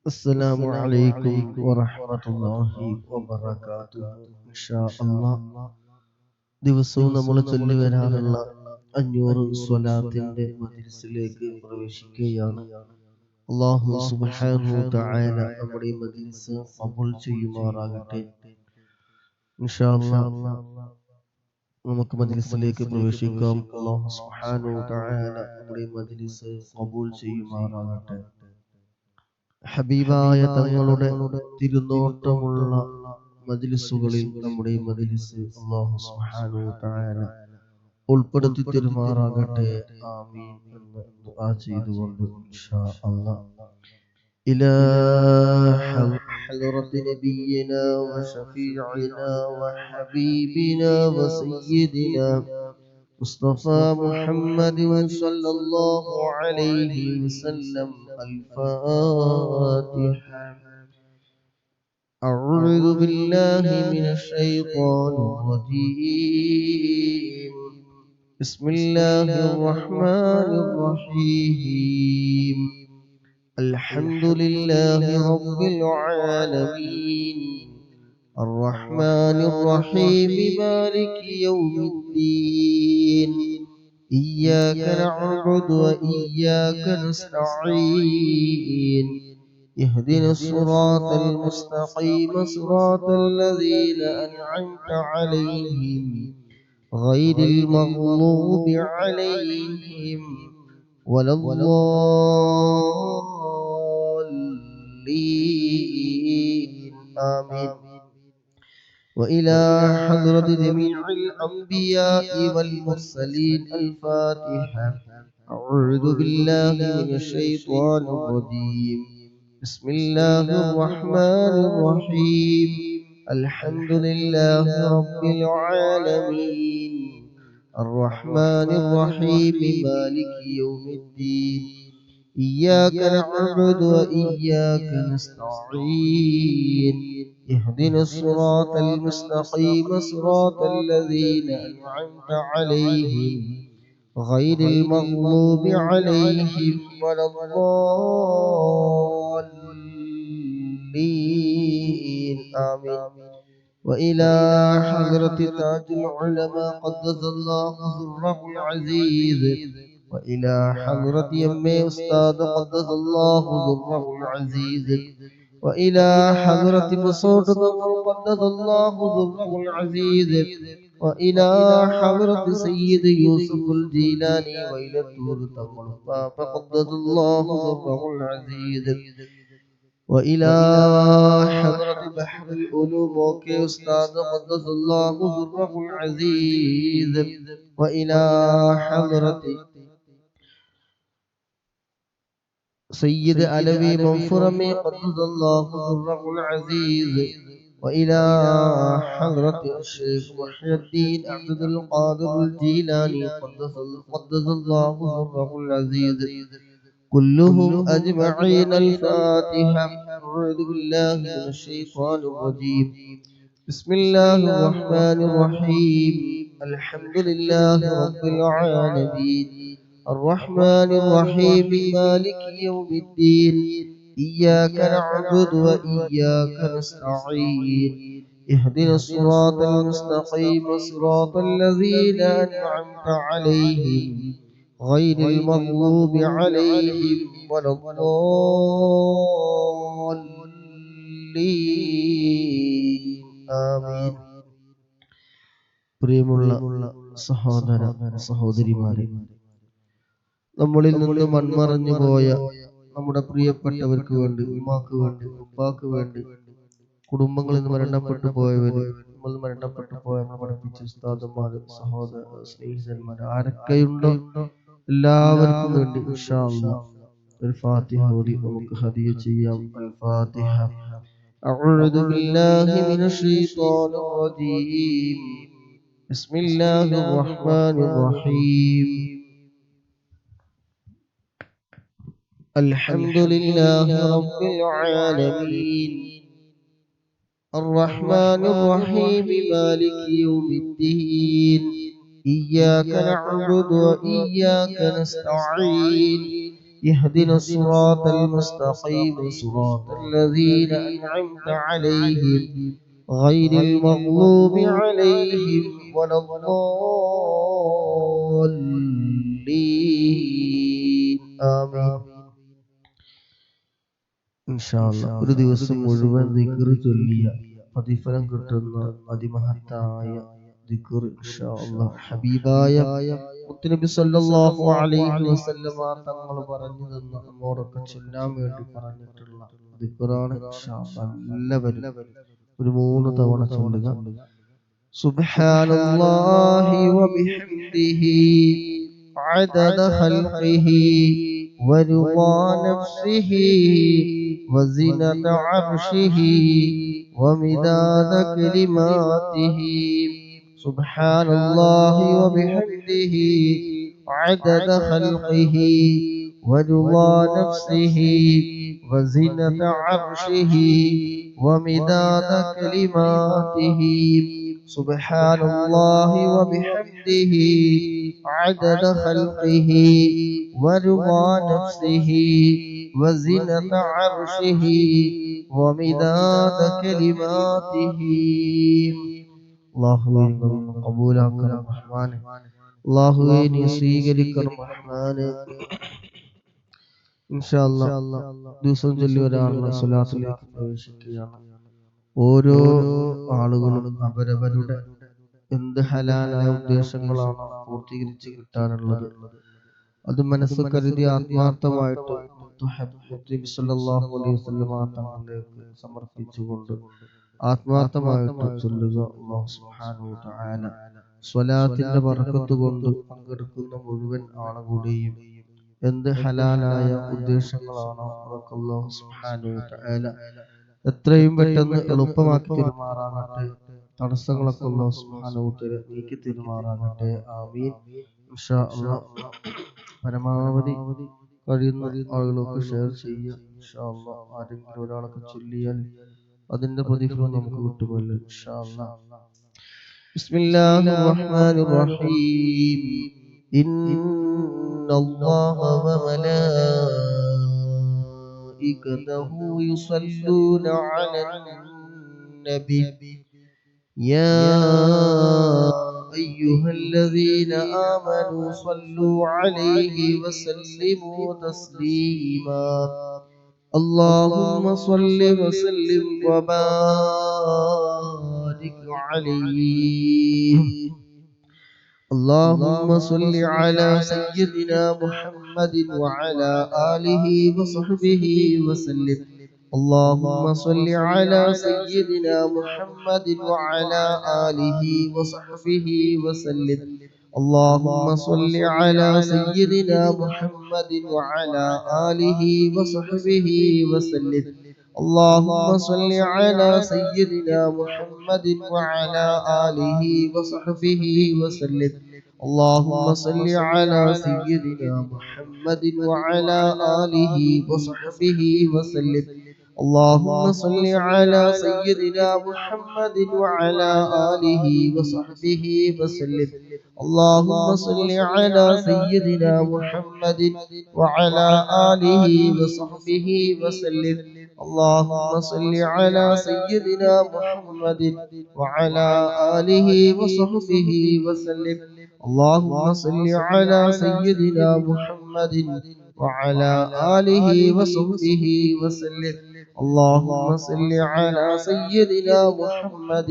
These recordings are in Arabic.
السلام عليكم ورحمة الله وبركاته. إن شاء الله ദിവസവും നമ്മൾ ചൊല്ലി വരാറുള്ള 500 സ്വലാത്തിന്റെ മജ്‌ലിസിലേക്ക് പ്രവേശിക്കുകയാണ്. അല്ലാഹു സുബ്ഹാനഹു തആല നമ്മുടെ ഈ മജ്‌ലിസ് ഖബൂൽ ചെയ്യുമാറാകട്ടെ. ഇൻഷാ അല്ലാഹ് നമുക്ക് മജ്‌ലിസിലേക്ക് പ്രവേശിക്കാം. അല്ലാഹു സുബ്ഹാനഹു തആല നമ്മുടെ ഈ മജ്‌ലിസ് ഖബൂൽ ചെയ്യുമാറാകട്ടെ. ഹബീബായ തങ്ങളുടെ തിരുനോട്ടമുള്ള മജ്‌ലിസുകളിൽ നമ്മുടെ ഈ മജ്‌ലിസ് അല്ലാഹു സുബ്ഹാനഹു തആല ഉൾപ്പെടുത്തി തരുമാറാകട്ടെ. ആമീൻ എന്ന് ദുആ ചെയ്തുകൊണ്ട് ഇൻഷാ അല്ലാഹ് ഇലാ ഹളറത്തി നബിയിനാ വശഫീഇനാ വഹബീബിനാ വസയ്യിദിനാ مصطفى محمد صلى الله عليه وسلم. الفاتحة. أعوذ بالله من الشيطان الرجيم. بسم الله الرحمن الرحيم. الحمد لله رب العالمين الرحمن الرحيم مالك يوم الدين. إياك نعبد وإياك نستعين. اهدنا الصراط المستقيم صراط الذين أنعمت عليهم غير المغضوب عليهم ولا الضالين. آمين. وإلى حضرة جميع الأنبياء والمرسلين. الفاتحة. أعوذ بالله من الشيطان الرجيم. بسم الله الرحمن الرحيم. الحمد لله رب العالمين الرحمن الرحيم مالك يوم الدين. إياك نعبد وإياك نستعين. اهدنا الصراط المستقيم صراط الذين أنعمت عليهم غير المغضوب عليهم ولا الضالين. آمين. وإلى حضرة تاج العلماء قدس الله سره العزيز. وإلى حضرة يمي أستاذ قدس الله سره العزيز. وإلى حضرة بصوت قدس الله سره العزيز. وإلى حضرة سيد يوسف الجيلاني وإلى الدور فقدس الله سره العزيز. وإلى حضرة بحر العلوم وكي أستاذ قدس الله سره العزيز. وإلى حضرة سيد علوي منفرمي قدس الله سره العزيز. وإلى حضرة الشيخ محي الدين عبد القادر الجيلاني قدس الله سره العزيز كلهم أجمعين. الفاتحة. أعوذ بالله من الشيطان الرجيم. بسم الله الرحمن الرحيم. الحمد لله رب العالمين الرحمن الرحيم مالك يوم الدين. إياك نعبد وإياك نستعين. اهدنا الصراط المستقيم صراط الذين أنعمت عليهم غير المغضوب عليهم ولا الضالين. آمين. പ്രിയമുള്ള സഹോദര സഹോദരിമാരെ, നമ്മളിൽ നിന്ന് മൺമറഞ്ഞു പോയ നമ്മുടെ പ്രിയപ്പെട്ടവർക്ക് വേണ്ടി, ഉമ്മാക്ക് വേണ്ടി, ഉപ്പാക്ക് വേണ്ടി, കുടുംബങ്ങളിൽ നിന്ന് മരണപ്പെട്ടു പോയവര്, നമ്മൾ മരണപ്പെട്ടു പോയ പഠിപ്പിച്ച ഉസ്താദന്മാര്, സഹോദര സ്നേഹിതന്മാര് ആരൊക്കെയുണ്ടോ എല്ലാവർക്കും വേണ്ടി ഇൻഷാ അല്ലാഹ് ഒരു ഫാത്തിഹ ഓതി നമുക്ക് ഹദിയ ചെയ്യാം. അൽ ഫാത്തിഹ. أعوذ بالله من الشيطان الرجيم. بسم الله الرحمن الرحيم. الحمد لله رب العالمين الرحمن الرحيم مالك يوم الدين. إياك نعبد وإياك نستعين. اهدنا الصراط المستقيم صراط الذين أنعمت عليهم غير المغضوب عليهم ولا الضالين آمين. ഇൻഷാ അല്ലാഹ് ഒരു ദിവസം മുഴുവൻ ദിക്ർ ചൊല്ലിയ പ്രതിഫലം കിട്ടുന്ന അതിമഹത്തായ ദിക്ർ ഇൻഷാ അല്ലാഹ് ഹബീബായ മുത്തുനബി സല്ലല്ലാഹു അലൈഹി വസല്ലമ തങ്ങൾ പറഞ്ഞു തന്ന നമ്മോടൊക്കെ ചൊല്ലാൻ വേണ്ടി പറഞ്ഞിട്ടുള്ള ദിക്റാണ് ഇൻഷാ അല്ലാഹ്. എല്ലാവരും ഒരു 3 തവണ ചൊല്ലുക. സുബ്ഹാനല്ലാഹി വബിഹംദിഹി عدد خلقه ورضا نفسه وزنة عرشه ومداد كلماته. سبحان الله وبحمده عدد خلقه ورضا نفسه وزنة عرشه ومداد كلماته. سبحان الله وبحمده عدد خلقه ورضا نفسه وزنة عرشه ومداد كلماته. അല്ലാഹുവേ കബൂലാക്കണം റഹ്മാനെ. അല്ലാഹുവേ നീ സ്വീകരിക്കണം റഹ്മാനെ. ഇൻഷാ അല്ലാഹ് ദിവസം ചൊല്ലി ഒരാളുടെ സ്വലാത്തിലേക്ക് പ്രവേശിക്കുകയാണ്. ഓരോ ആളുകളും അവരവരുടെ എന്ത് ഹലാലായ ഉദ്ദേശങ്ങളാണ് പൂർത്തീകരിച്ച് കിട്ടാനുള്ളത് അത് മനസ്സ് കരുതി ആത്മാർത്ഥമായിട്ട് തങ്ങളിലേക്ക് സമർപ്പിച്ചുകൊണ്ട് ആത്മാർത്ഥമായിട്ട് ചൊല്ലുക. അല്ലാഹു സുബ്ഹാനഹു വ തആല സ്വലാത്തിന്റെ ബർക്കത്ത് കൊണ്ട് പങ്കെടുക്കുന്ന മുഴുവൻ ആളുകളുടെയും എന്ത് ഹലാലായ ഉദ്ദേശങ്ങളാണോ അതൊക്കെ അല്ലാഹു സുബ്ഹാനഹു വ തആല എത്രയും പെട്ടെന്ന് എളുപ്പമാക്കി തരുമാറാകട്ടെ. തടസ്സങ്ങളൊക്കെ അല്ലാഹു സുബ്ഹാനഹു വ തആല നീക്കി തരുമാറാകട്ടെ. ആമീൻ. ഇൻഷാ അല്ലാഹ് പരമാവധി കഴിയുന്ന ആളുകൾക്ക് ഷെയർ ചെയ്യുക. ഇൻഷാ അല്ലാഹ് ആരെങ്കിലും ഒരാളൊക്കെ ചൊല്ലിയാൽ അതിന്റെ പ്രതിഫലം നമുക്ക് കിട്ടുമല്ലോ ഇൻഷാ അല്ലാഹ്. ബിസ്മില്ലാഹിർ റഹ്മാനിർ റഹീം. ഇന്നല്ലാഹ വ ملائكته يصلون على النبي يا أيها الذين آمنوا صلوا عليه وسلموا تسليما. اللهم صل وسلم وبارك عليه. اللهم صل على سيدنا محمد وعلى آله وصحبه وسلم. اللهم صل على سيدنا محمد وعلى آله وصحبه وسلم. اللهم صل على سيدنا محمد وعلى آله وصحبه وسلم. اللهم صل على سيدنا محمد وعلى آله وصحبه وسلم. اللهم صل على سيدنا محمد وعلى آله وصحبه وسلم. اللهم صل على سيدنا محمد وعلى آله وصحبه وسلم. اللهم صل على سيدنا محمد وعلى آله وصحبه وسلم. اللهم صل على سيدنا محمد وعلى آله وصحبه وسلم. اللهم صل على سيدنا محمد وعلى آله وصحبه وسلم. اللهم صل على سيدنا محمد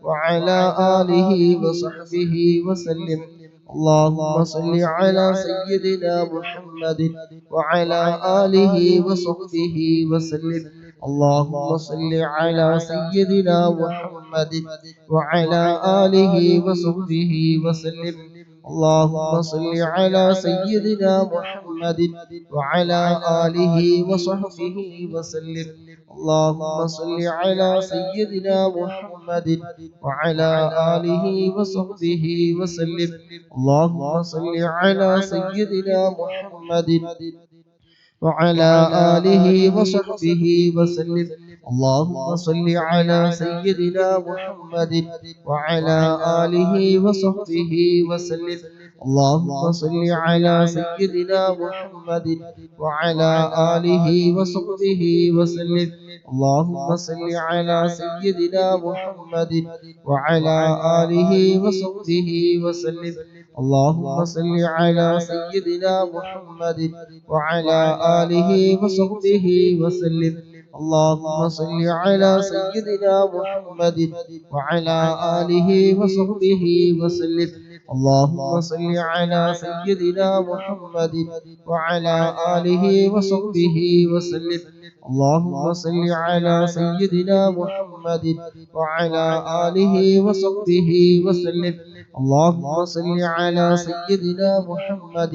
وعلى آله وصحبه وسلم. اللهم صل على سيدنا محمد وعلى آله وصحبه وسلم. اللهم صل على سيدنا محمد وعلى آله وصحبه وسلم. اللهم صل على سيدنا محمد وعلى آله وصحبه وسلم. اللهم صل على سيدنا محمد وعلى آله وصحبه وسلم. اللهم صل على سيدنا محمد وعلى آله وصحبه وسلم. اللهم صل على سيدنا محمد وعلى آله وصحبه وسلم. اللهم صل على سيدنا محمد وعلى آله وصحبه وسلم. اللهم صل على سيدنا محمد وعلى آله وصحبه وسلم. اللهم صل على سيدنا محمد وعلى آله وصحبه وسلم. اللهم صل على سيدنا محمد وعلى آله وصحبه وسلم. اللهم صل على سيدنا محمد وعلى آله وصحبه وسلم. اللهم صل على سيدنا محمد وعلى آله وصحبه وسلم. اللهم صل على سيدنا محمد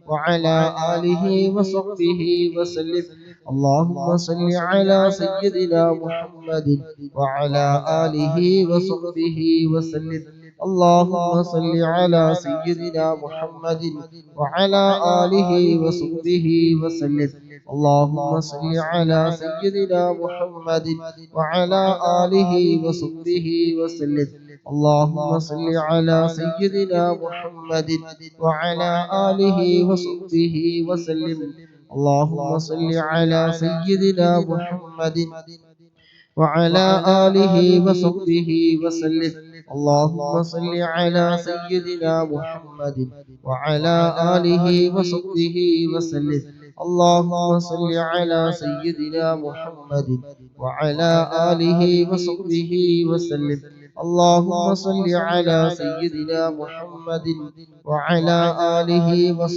وعلى آله وصحبه وسلم. اللهم صل على سيدنا محمد وعلى آله وصحبه وسلم. اللهم صل على سيدنا محمد وعلى آله وصحبه وسلم. اللهم صل على سيدنا محمد وعلى آله وصحبه وسلم. اللهم صل على سيدنا محمد وعلى آله وصحبه وسلم. اللهم صل على سيدنا محمد وعلى آله وصحبه وسلم. اللهم صل على سيدنا محمد وعلى آله وصحبه وسلم. اللهم صل على سيدنا محمد وعلى آله وصحبه وسلم. اللهم صل على سيدنا محمد وعلى آله وصحبه